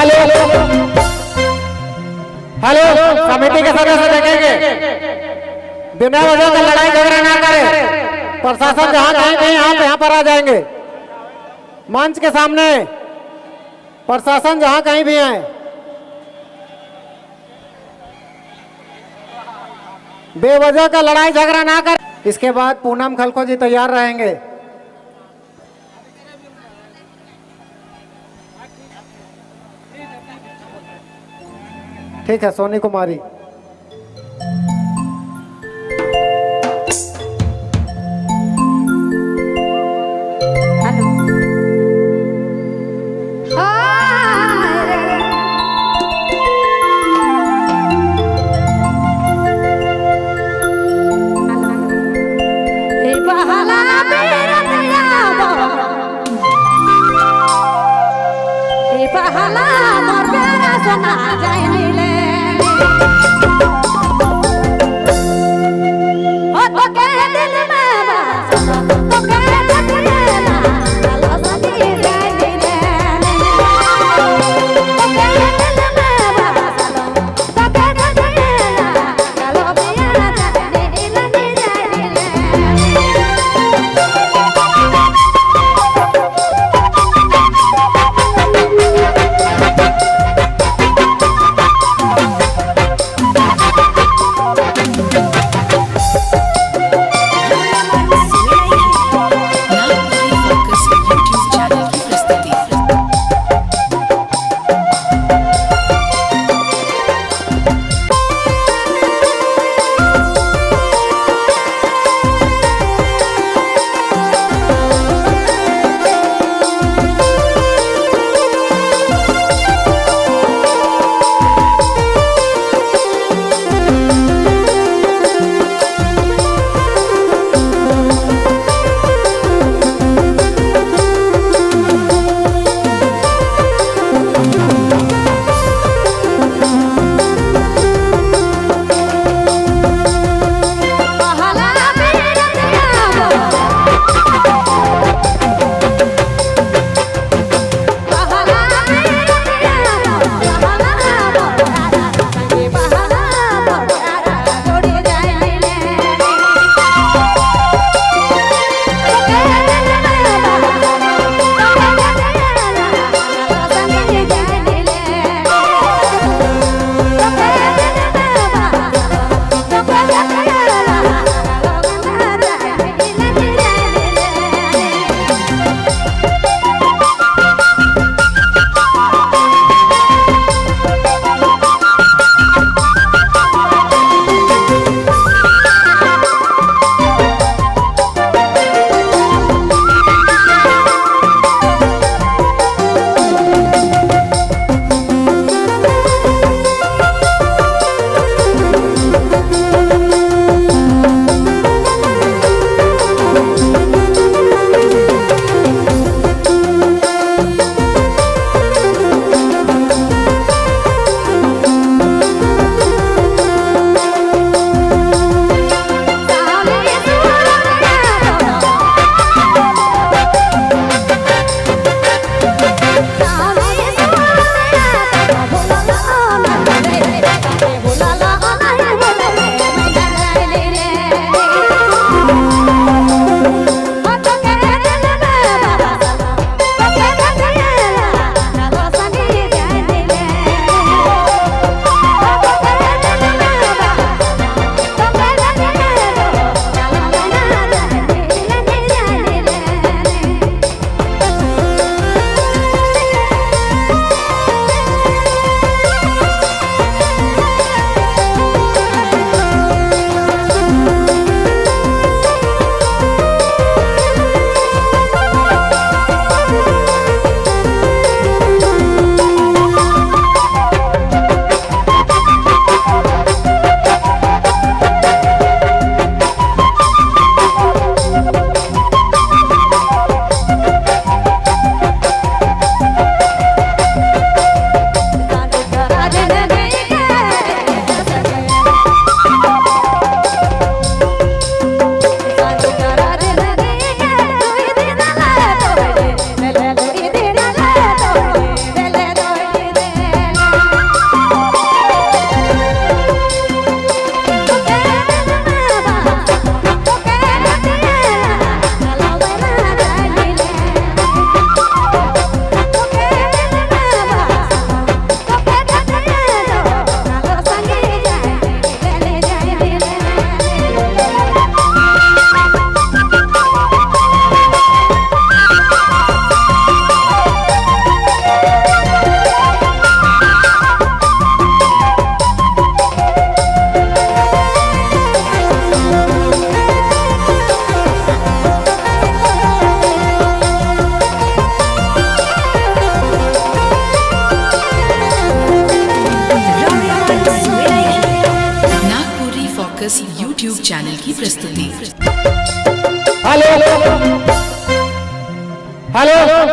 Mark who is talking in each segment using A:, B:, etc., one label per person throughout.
A: Hello hello, समिति के सदस्य देखेंगे, बिना वजह का लड़ाई झगड़ा ना करें। प्रशासन जहाँ कहीं नहीं यहाँ पर आ जाएंगे। मंच के सामने प्रशासन जहाँ कहीं भी है, बेवजह का लड़ाई झगड़ा ना करें। इसके बाद पूनम खलखो जी तैयार रहेंगे। ठीक है, सोनी कुमारी।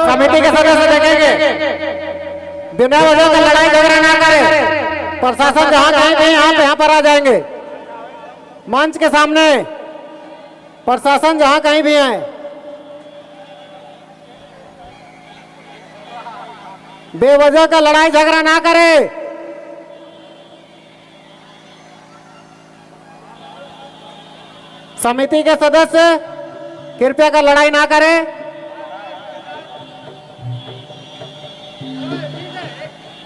A: समिति के सदस्य देखेंगे, बिना वजह का लड़ाई झगड़ा ना करें। प्रशासन जहां कहीं भी यहाँ पर आ जाएंगे। मंच के सामने प्रशासन जहां कहीं भी है, बेवजह का लड़ाई झगड़ा ना करे। समिति के सदस्य कृपया कर लड़ाई ना करें।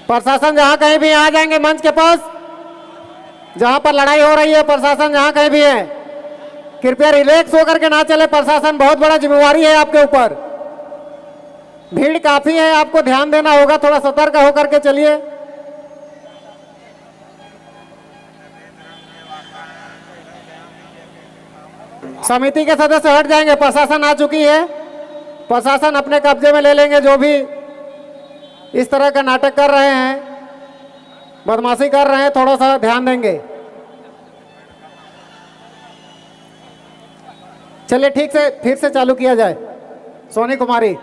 A: प्रशासन जहां कहीं भी आ जाएंगे मंच के पास, जहां पर लड़ाई हो रही है। प्रशासन जहां कहीं भी है, कृपया रिलैक्स होकर के ना चले। प्रशासन बहुत बड़ा जिम्मेवारी है आपके ऊपर। भीड़ काफी है, आपको ध्यान देना होगा, थोड़ा सतर्क होकर के चलिए। समिति के सदस्य हट जाएंगे। प्रशासन आ चुकी है, प्रशासन अपने कब्जे में ले लेंगे। जो भी इस तरह का नाटक कर रहे हैं, बदमाशी कर रहे हैं, थोड़ा सा ध्यान देंगे। चलिए ठीक से फिर से चालू किया जाए। सोनी कुमारी।